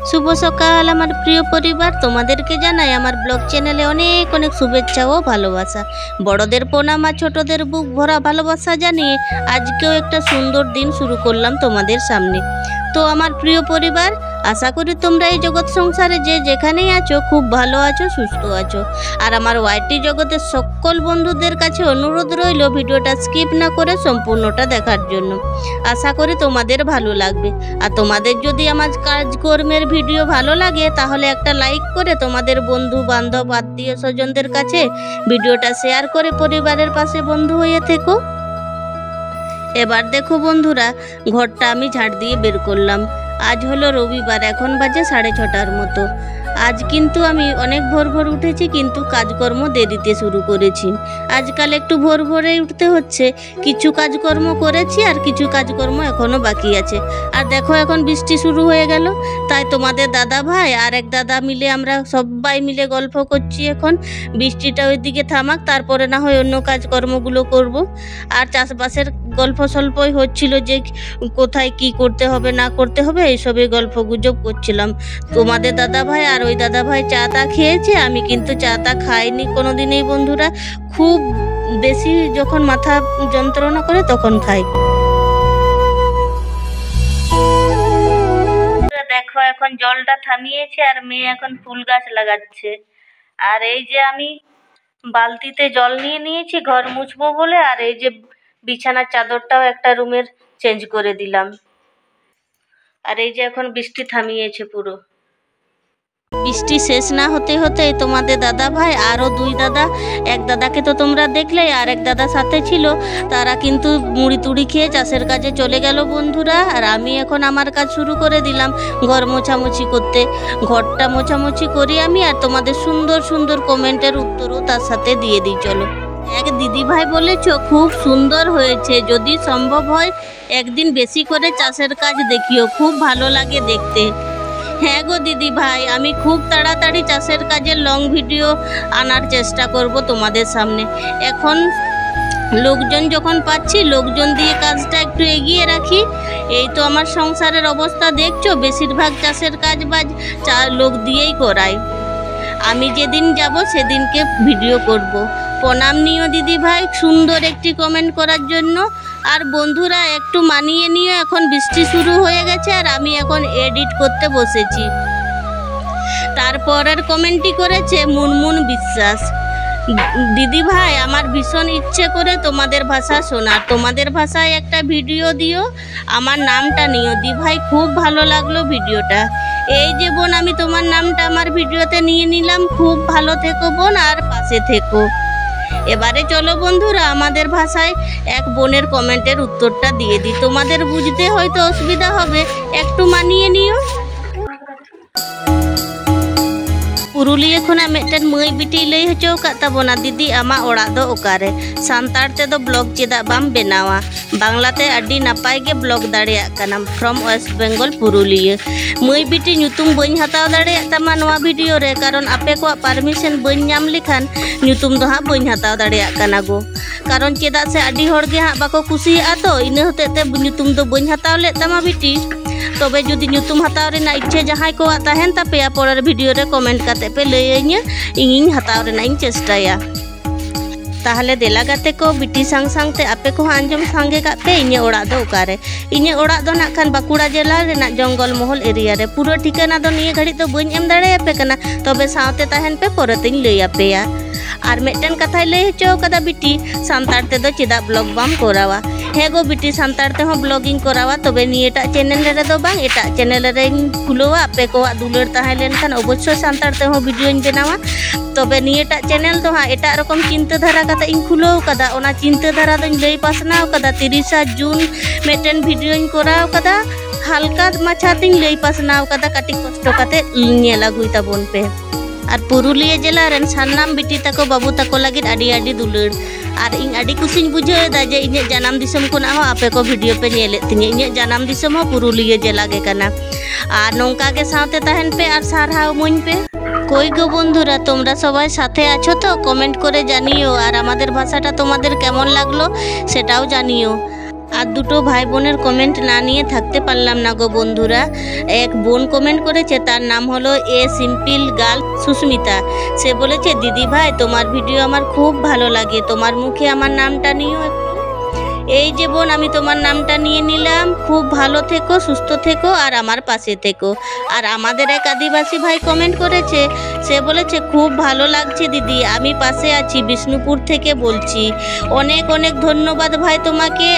शुभ सकाल आमार प्रिय परिवार तोमादेरके जानाई आमार ब्लग चैनेले अनेक अनेक शुभेच्छा ओ भालोबासा। बड़ोदेर प्रणाम और छोटोदेर बुक भरा भालोबासा जानिए आजकेও একটা সুন্দর दिन शुरू करलाम तोमादेर सामने। तो आमार प्रिय परिवार आशा करी तोमरा এই जगत संसारे जे जेखानेই आছো खूब भालो आছো सुस्थ आছো। और आमार वाईटी जगतेर सकल बंधुदेर काछे अनुरोध रइल भिडियोटा स्किप ना करे सम्पूर्णटा देखार जोन्नो। आशा करी तोमादेर भालो लागबे। और तोमादेर जोदि आमार काजकर्मेर भिडियो भालो लागे ताहले एकटा लाइक करे तोमादेर बंधु बान्धव आत्मीय स्वजनदेर काछे भिडियोटा शेयर करे परिवारेर पाशे बंधु हये থেকো। एबार देखो बंधुरा घरटा आमी झाड़ दिए बेर करलाम। आज हलो रविवार एखन बाजे 6:30 मतो। आज किन्तु आमी अनेक भोर भोर उठेছি किन्तु काजकर्म देरीते शुरू करेছি। आजकल एकटू भोर भोरे उठते होच्छे। किछु काजकर्म करेছি और किछु काजकर्म एखोनो बाकी आछे। और देखो एखन बृष्टि शुरू हये गेल ताई तोमादेर दादा भाई और एक दादा मिले आमरा सबाई मिले गल्प करছি। एखन बृष्टिटा ओइदिके थामाक तारपरे ना हय अन्य काजकर्मगुलो करब। और चाषबासेर गल्प सल्पই হচ্ছিল যে কোথায় কি করতে হবে না করতে হবে এইসবই গল্প গুজব করছিলাম। তোমাদের দাদা ভাই আর ওই দাদা ভাই চা তা খেয়েছে, আমি কিন্তু চা তা খাইনি কোনোদিনই বন্ধুরা। খুব বেশি যখন মাথা যন্ত্রণা করে তখন খাই। দেখো এখন জলটা থামিয়েছে আর মেয়ে এখন ফুল গাছ লাগাচ্ছে। আর এই যে আমি বালতিতে জল নিয়ে নিয়েছি ঘর মুছবো বলে। আর এই যে বিছানার চাদরটাও একটা রুমের চেঞ্জ করে দিলাম। আর এই যে এখন বৃষ্টি থামিয়েছে পুরো। বৃষ্টি শেষ না হতে হতে তোমাদের দাদা ভাই আরও দুই দাদা, এক দাদাকে তো তোমরা দেখলেই, আর এক দাদা সাথে ছিল, তারা কিন্তু মুড়ি তুড়ি খেয়ে চাষের কাজে চলে গেল বন্ধুরা। আর আমি এখন আমার কাজ শুরু করে দিলাম ঘর মোছামুছি করতে। ঘরটা মোছামুছি করি আমি, আর তোমাদের সুন্দর সুন্দর কমেন্টের উত্তরও তার সাথে দিয়ে দিই। চলো। এক দিদি ভাই বলেছো খুব সুন্দর হয়েছে, যদি সম্ভব হয় একদিন বেশি করে চাষের কাজ দেখিও, খুব ভালো লাগে দেখতে। হ্যাঁ গো দিদি ভাই, আমি খুব তাড়াতাড়ি চাষের কাজের লং ভিডিও আনার চেষ্টা করব তোমাদের সামনে। এখন লোকজন যখন পাচ্ছি লোকজন দিয়ে কাজটা একটু এগিয়ে রাখি। এই তো আমার সংসারের অবস্থা দেখছো, বেশিরভাগ চাষের কাজ বাজ লোক দিয়েই করাই। আমি যেদিন যাব সেদিনকে ভিডিও করব। প্রণাম নিও দিদি ভাই সুন্দর একটি কমেন্ট করার জন্য। আর বন্ধুরা একটু মানিয়ে নিও, এখন বৃষ্টি শুরু হয়ে গেছে আর আমি এখন এডিট করতে বসেছি। তারপরের কমেন্টটি করেছে মুনমুন বিশ্বাস। দিদি ভাই আমার ভীষণ ইচ্ছে করে তোমাদের ভাষা শোনার, তোমাদের ভাষায় একটা ভিডিও দিও, আমার নামটা নিও দি ভাই, খুব ভালো লাগলো ভিডিওটা। এই যে বোন আমি তোমার নামটা আমার ভিডিওতে নিয়ে নিলাম, খুব ভালো থেকো বোন আর পাশে থেকো। এবারে চলো বন্ধুরা আমাদের ভাষায় এক বোনের কমেন্টের উত্তরটা দিয়ে দিই। তোমাদের বুঝতে হয়তো অসুবিধা হবে, একটু মানিয়ে নিও। पुरुलिया खुना मेटन मई बिटी लई हचो का तबोना दीदी आमा ओड़ा दो ओकारे सांतार ते दो ब्लॉग चेदा बाम बेनावा बांग्लाते अड्डी नापाय गे ब्लॉग दाड़िया कनाम फ्रॉम वेस्ट बेंगल पुरुलिया। मई बिटी ᱧᱩᱛᱩᱢ बइन हताव दाड़िया तमा नोवा वीडियो रे, कारण आपे को परमिशन बइन नाम लिखान ᱧᱩᱛᱩᱢ दो हा बइन हताव दाड़िया कना गो। कारण चेदा से अड्डी होड़ गे हा बाको कुसिया तो इने होते ते ᱧᱩᱛᱩᱢ दो बइन हताव ले तमा बिटी। तबे जुदी ᱧᱩᱛᱩᱢ हताव रेना इच्छे जहां को ताहेन तापेया परेर वीडियो रे कमेंट काते पे लइया इᱧ हताव रेना इᱧ चेष्टाया। ताहले देला गाते को बिटी सांग सांग ते आपे को आंजम सांगे का पे इᱧ ओड़ा दो ओकारे। इᱧ ओड़ा दो ना खान बाकुड़ा जिला रेना जंगल महल एरिया रे। पूरा ठिकाना दो निये घड़ी तो बइन एम दाड़े आपे कना, तबे सावते ताहेन पे परेतेñ लई आपेया। और मेटन कथाय लई हचो कदा बिटी सांतार ते दो चेदा ब्लॉग बाम कोरावा। हे गो बिटी सांतार ते हो ब्लॉगिंग कोरावा, तबे नियेटा चैनल रे दो बांग एटा चैनल रे खुलवा। आपे को दुलर ताहे लेनखान अवश्य सांतार ते हो वीडियो बनावा। तबे नियेटा चैनल तो हाँ एटा रकम चिंता धारा कता इन खुलो कदा, ओना चिंता धारा दोñ लई पासनाव कदा। 30 जून मेटन वीडियो कोराव कदा, हल्का माछातिñ लई पासनाव कदा, काटी कष्ट काते नेल आगुई ताबोन पे। আর পুরুলিয়া জেলা রেন সান্नाम बिटी तको बाबू तको लगे आडी आडी दुलड़ और इन आडी कुसिंग बुझेदा जे इन जन्म दिसम खुना हो आपे को वीडियो पे नेले तिने इन जन्म दिसम हो पुरुलिया जिला के कना और नौका के साथे तहन पे और सारहाव मुन पे कोई गो बंधुरा তোমরা সবাই সাথে আছো তো কমেন্ট করে জানিও আর আমাদের ভাষাটা তোমাদের কেমন লাগলো সেটাও জানিও। আর দুটো ভাই বোনের কমেন্ট না নিয়ে থাকতে পারলাম না গো বন্ধুরা। এক বোন কমেন্ট করেছে, তার নাম হলো এ সিম্পল গার্ল সুস্মিতা। সে বলেছে দিদি ভাই তোমার ভিডিও আমার খুব ভালো লাগে, তোমার মুখে আমার নামটা নিও একটু। এই যে বোন আমি তোমার নামটা নিয়ে নিলাম, খুব ভালো থেকো, সুস্থ থেকো আর আমার পাশে থেকো। আর আমাদের এক আদিবাসী ভাই কমেন্ট করেছে, সে বলেছে খুব ভালো লাগছে দিদি, আমি পাশে আছি, বিষ্ণুপুর থেকে বলছি। অনেক অনেক ধন্যবাদ ভাই তোমাকে।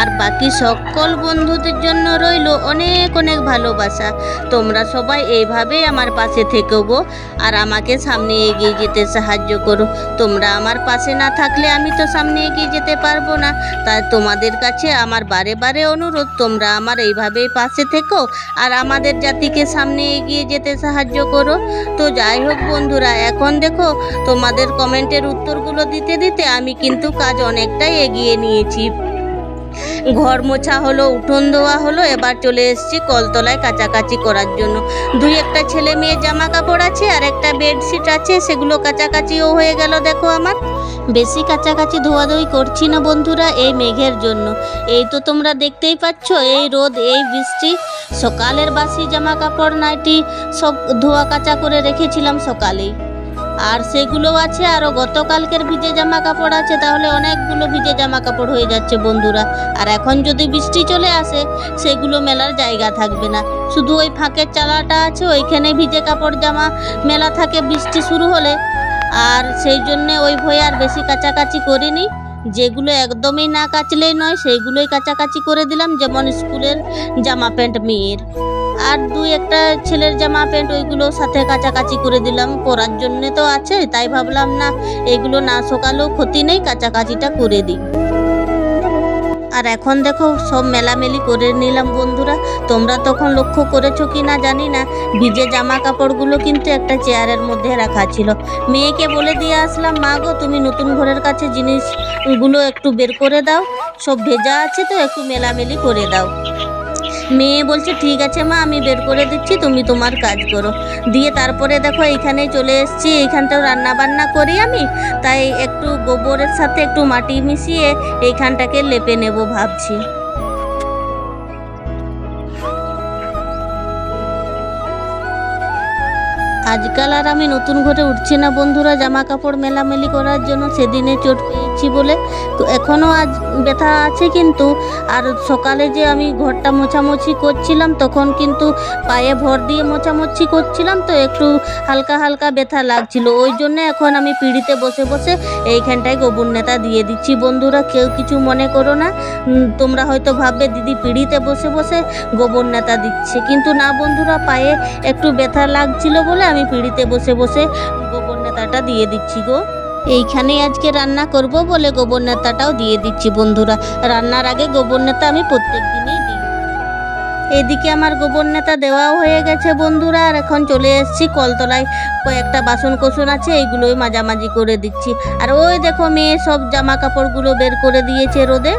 আর বাকি সকল বন্ধুদের জন্য রইল অনেক অনেক ভালোবাসা। তোমরা সবাই এইভাবেই আমার পাশে থেকো গো আর আমাকে সামনে এগিয়ে যেতে সাহায্য করো। তোমরা আমার পাশে না থাকলে আমি তো সামনে এগিয়ে যেতে পারবো না। তাই তোমাদের কাছে আমার বারে বারে অনুরোধ, তোমরা আমার এইভাবেই পাশে থেকো আর আমাদের জাতিকে সামনে এগিয়ে যেতে সাহায্য করো। তো যাই হোক বন্ধুরা, এখন দেখো তোমাদের কমেন্টের উত্তরগুলো দিতে দিতে আমি কিন্তু কাজ অনেকটাই এগিয়ে নিয়েছি। ঘর মোছা হলো, উঠোন ধোয়া হলো, এবার চলে এসেছি কলতলায় কাচাকাচি করার জন্য। দুই একটা ছেলে মেয়ে জামা কাপড় আছে আর একটা বেডশিট আছে, সেগুলো কাচাকাচিও হয়ে গেল। দেখো আমার বেশি কাচাকাচি ধোয়াধুয়ি করছি না বন্ধুরা এই মেঘের জন্য। এই তো তোমরা দেখতেই পাচ্ছ, এই রোদ, এই বৃষ্টি। সকালের বাসি জামা কাপড় নাইটি সব ধোয়া কাচা করে রেখেছিলাম সকালেই, আর সেগুলো আছে আরও গতকালকের ভিজে জামা কাপড় আছে, তাহলে অনেকগুলো ভিজে জামা কাপড় হয়ে যাচ্ছে বন্ধুরা। আর এখন যদি বৃষ্টি চলে আসে সেগুলো মেলার জায়গা থাকবে না, শুধু ওই ফাঁকের চালাটা আছে, ওইখানে ভিজে কাপড় জামা মেলা থাকে বৃষ্টি শুরু হলে। আর সেই জন্যে ওই ভয়ে আর বেশি কাচাকাচি করিনি। যেগুলো একদমই না কাচলেই নয় সেইগুলোই কাচাকাচি করে দিলাম, যেমন স্কুলের জামা প্যান্ট মেয়ের, আর দুই একটা ছেলের জামা প্যান্ট ওইগুলো সাথে কাচাকাচি করে দিলাম। পরার জন্যে তো আছে, তাই ভাবলাম না এইগুলো না সকালেও ক্ষতি নেই, কাচাকাচিটা করে দিই। আর এখন দেখো সব মেলামেলি করে নিলাম বন্ধুরা। তোমরা তখন লক্ষ্য করেছো কি না জানি না, ভিজে জামা কাপড়গুলো কিন্তু একটা চেয়ারের মধ্যে রাখা ছিল। মেয়েকে বলে দিয়ে আসলাম, মা গো তুমি নতুন ঘরের কাছে জিনিসগুলো একটু বের করে দাও, সব ভেজা আছে তো একটু মেলামেলি করে দাও। মেয়ে বলছে ঠিক আছে মা, আমি বের করে দিচ্ছি, তুমি তোমার কাজ করো। দিয়ে তারপরে দেখো এইখানে চলে এসেছি, এইখানটাও রান্না বান্না করি আমি, তাই একটু গোবরের সাথে একটু মাটি মিশিয়ে এইখানটাকে লেপে নেব ভাবছি। আজকাল আর আমি নতুন ঘরে উঠছি না বন্ধুরা জামা কাপড় মেলামেলি করার জন্য, সেদিনে চোট পেয়েছি বলে। তো এখনও আজ ব্যথা আছে কিন্তু। আর সকালে যে আমি ঘরটা মোছামুছি করছিলাম তখন কিন্তু পায়ে ভর দিয়ে মোছামুছি করছিলাম, তো একটু হালকা হালকা ব্যথা লাগছিল। ওই জন্য এখন আমি পিঁড়িতে বসে বসে এইখানটায় গোবর নেতা দিয়ে দিচ্ছি বন্ধুরা। কেউ কিছু মনে করো না, তোমরা হয়তো ভাববে দিদি পিঁড়িতে বসে বসে গোবর নেতা দিচ্ছে, কিন্তু না বন্ধুরা, পায়ে একটু ব্যথা লাগছিল বলে আমি পিঁড়িতে বসে বসে গোবর নেতাটা দিয়ে দিচ্ছি গো। এইখানে আজকে রান্না করব বলে গোবর নেতাটাও দিয়ে দিচ্ছি বন্ধুরা। রান্নার আগে গোবর নেতা আমি প্রত্যেক দিনই দিই। এদিকে আমার গোবর নেতা দেওয়াও হয়ে গেছে বন্ধুরা। আর এখন চলে এসেছি কলতলায়, কয়েকটা বাসন কোসন আছে, এইগুলোই মাঝামাঝি করে দিচ্ছি। আর ওই দেখো মেয়ে সব জামা কাপড়গুলো বের করে দিয়েছে রোদে।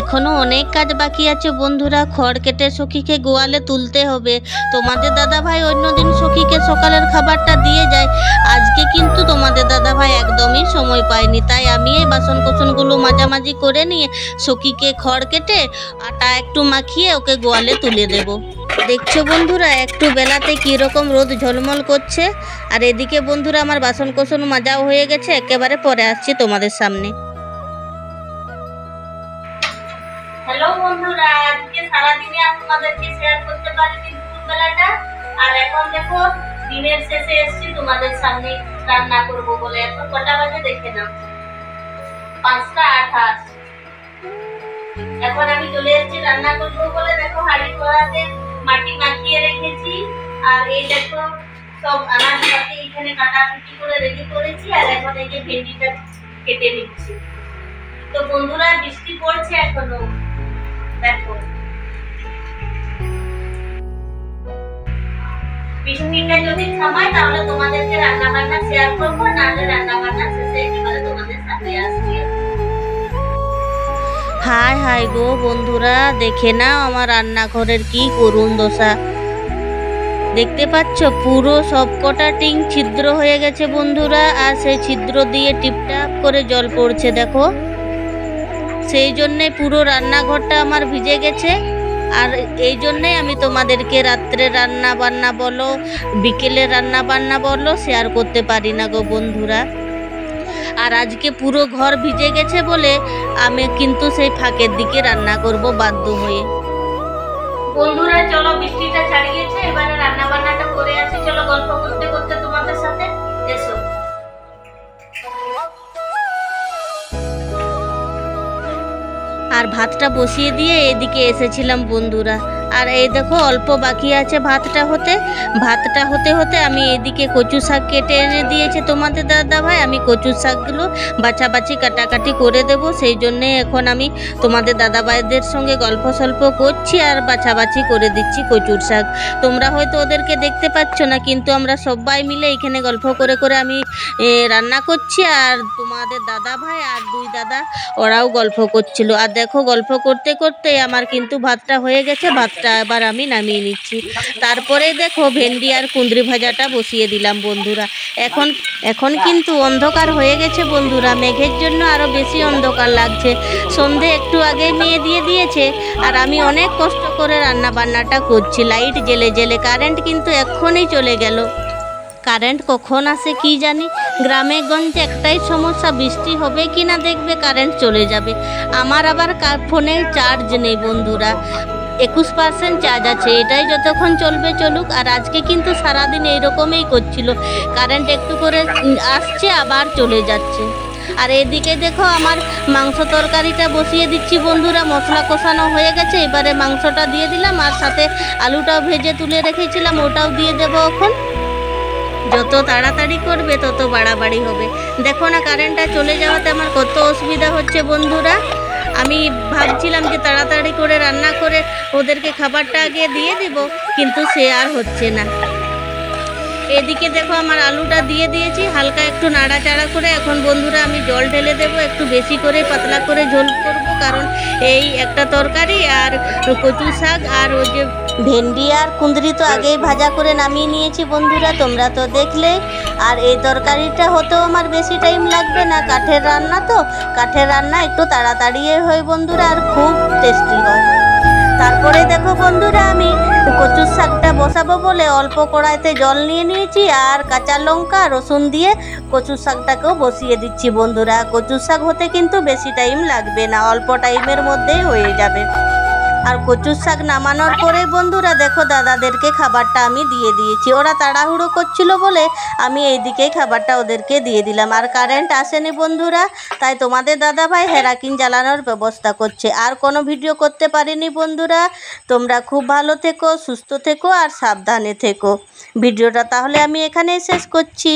এখনো অনেক কাজ বাকি আছে বন্ধুরা। খড় কেটে সখীকে গোয়ালে তুলতে হবে। তোমাদের দাদা ভাই অন্যদিন সখীকে সকালের খাবারটা দিয়ে যায়, আজকে কিন্তু তোমাদের দাদা ভাই একদমই সময় পায়নি, তাই আমি এই বাসন কোসনগুলো মাঝামাঝি করে নিয়ে সখীকে খড় কেটে আটা একটু মাখিয়ে ওকে গোয়ালে তুলে দেব। দেখছো বন্ধুরা একটু বেলাতে কীরকম রোদ ঝলমল করছে। আর এদিকে বন্ধুরা আমার বাসন কোসন মাজাও হয়ে গেছে, একেবারে পরে আসছি তোমাদের সামনে। হ্যালো বন্ধুরা, আজকে সারাদিনে আপনাদেরকে শেয়ার করতে পারিনি দুপুরবেলাটা। আর এখন দেখো দিনের শেষে এসেছি তোমাদের সামনে রান্না করব বলে। এখন কটা বাজে দেখে নাও, 5:28। এখন আমি চলে এসেছি রান্না করবো বলে। দেখো হাঁড়ি কড়াতে মাটি মাখিয়ে রেখেছি, আর এই দেখো সব আনাজপাতি এখানে কাটাকুটি করে রেডি করেছি। আর এখন এই যে ভেন্ডিটা কেটে নিচ্ছি। তো বন্ধুরা বৃষ্টি পড়ছে এখনো, দেখো বৃষ্টিটা যদি থামায় তাহলে তোমাদেরকে রান্না বান্না শেয়ার করবো, নাহলে রান্না বান্না শেষে একেবারে তোমাদের সাথে আসছি। হাই হাই গো বন্ধুরা, দেখে নাও আমার রান্নাঘরের কি করুণ দশা। দেখতে পাচ্ছ পুরো সবকটা টিং ছিদ্র হয়ে গেছে বন্ধুরা, আর সেই ছিদ্র দিয়ে টিপটাপ করে জল পড়ছে দেখো। সেই জন্যে পুরো রান্নাঘরটা আমার ভিজে গেছে। আর এই জন্যেই আমি তোমাদেরকে রাত্রে রান্না বান্না বলো, বিকেলে রান্না বান্না বলো শেয়ার করতে পারি না গো বন্ধুরা। আর আজকে পুরো ঘর ভিজে গেছে বলে আমি কিন্তু সেই ফাঁকের দিকে রান্না করব বাধ্য হয়ে। বন্ধুরা চলো, বৃষ্টিটা ছাড়িয়েছে, এবারে রান্না বান্নাটা করে আসি। চলো গল্প করতে করতে তোমাদের সাথে, এসো। আর ভাতটা বসিয়ে দিয়ে এদিকে এসেছিলাম বন্ধুরা। আর এই দেখো অল্প বাকি আছে ভাতটা হতে হতে আমি এদিকে কচু শাক কেটে এনে দিয়েছে তোমাদের দাদা ভাই। আমি কচু শাকগুলো বাছাবাছি কাটাকাটি করে দেব, সেই জন্যে এখন আমি তোমাদের দাদা ভাইদের সঙ্গে গল্প সল্প করছি আর বাছাবাছি করে দিচ্ছি কচুর শাক। তোমরা হয়তো ওদেরকে দেখতে পাচ্ছ না, কিন্তু আমরা সবাই মিলে এখানে গল্প করে করে আমি রান্না করছি, আর তোমাদের দাদা ভাই আর দুই দাদা ওরাও গল্প করছিল। আর দেখো গল্প করতে করতে আমার কিন্তু ভাতটা হয়ে গেছে, ভাতটা এবার আমি নামিয়ে নিচ্ছি। তারপরে দেখো ভেন্ডি আর কুঁদরি ভাজাটা বসিয়ে দিলাম বন্ধুরা। এখন কিন্তু অন্ধকার হয়ে গেছে বন্ধুরা, মেঘের জন্য আরো বেশি অন্ধকার লাগছে। সন্ধে একটু আগে মেয়ে দিয়ে দিয়েছে, আর আমি অনেক কষ্ট করে রান্না বান্নাটা করছি লাইট জেলে জেলে। কারেন্ট কিন্তু এক্ষুনি চলে গেল। কারেন্ট কখন আসে কি জানি। গ্রামে গঞ্জে একটাই সমস্যা, বৃষ্টি হবে কি না দেখবে কারেন্ট চলে যাবে। আমার আবার ফোনে চার্জ নেই বন্ধুরা, 21% চার্জ আছে। এটাই যতক্ষণ চলবে চলুক। আর আজকে কিন্তু সারাদিন এইরকমই করছিল, কারেন্ট একটু করে আসছে আবার চলে যাচ্ছে। আর এদিকে দেখো আমার মাংস তরকারিটা বসিয়ে দিচ্ছি বন্ধুরা। মশলা কষানো হয়ে গেছে, এবারে মাংসটা দিয়ে দিলাম, আর সাথে আলুটাও ভেজে তুলে রেখেছিলাম ওটাও দিয়ে দেবো এখন। যত তাড়াতাড়ি করবে তত বাড়াবাড়ি হবে। দেখো না কারেন্টটা চলে যাওয়াতে আমার কত অসুবিধা হচ্ছে বন্ধুরা। আমি ভাবছিলাম যে তাড়াতাড়ি করে রান্না করে ওদেরকে খাবারটা আগে দিয়ে দিব, কিন্তু সে আর হচ্ছে না। এদিকে দেখো আমার আলুটা দিয়ে দিয়েছি, হালকা একটু নাড়াচাড়া করে এখন বন্ধুরা আমি জল ঢেলে দেবো। একটু বেশি করে পাতলা করে ঝোল করব, কারণ এই একটা তরকারি আর কচু শাক আর ওই যে ভেন্ডি আর কুঁদরি তো আগেই ভাজা করে নামিয়ে নিয়েছি বন্ধুরা, তোমরা তো দেখলে। আর এই তরকারিটা হতেও আমার বেশি টাইম লাগবে না, কাঠের রান্না তো, কাঠের রান্না একটু তাড়াতাড়ি হয় বন্ধুরা, আর খুব টেস্টি হয়। তারপরে দেখো বন্ধুরা আমি কচুর শাকটা বসাবো বলে অল্প কড়াইতে জল নিয়ে নিয়েছি, আর কাঁচা লঙ্কা রসুন দিয়ে কচুর শাকটাকেও বসিয়ে দিচ্ছি বন্ধুরা। কচুর শাক হতে কিন্তু বেশি টাইম লাগবে না, অল্প টাইমের মধ্যেই হয়ে যাবে। আর কচুর শাক নামানোর পরে বন্ধুরা দেখো দাদাদেরকে খাবারটা আমি দিয়ে দিয়েছি। ওরা তাড়াহুড়ো করছিল বলে আমি এইদিকেই খাবারটা ওদেরকে দিয়ে দিলাম। আর কারেন্ট আসেনি বন্ধুরা, তাই তোমাদের দাদা ভাই হেরাকিন জ্বালানোর ব্যবস্থা করছে। আর কোনো ভিডিও করতে পারিনি বন্ধুরা। তোমরা খুব ভালো থেকো, সুস্থ থেকো আর সাবধানে থেকো। ভিডিওটা তাহলে আমি এখানেই শেষ করছি।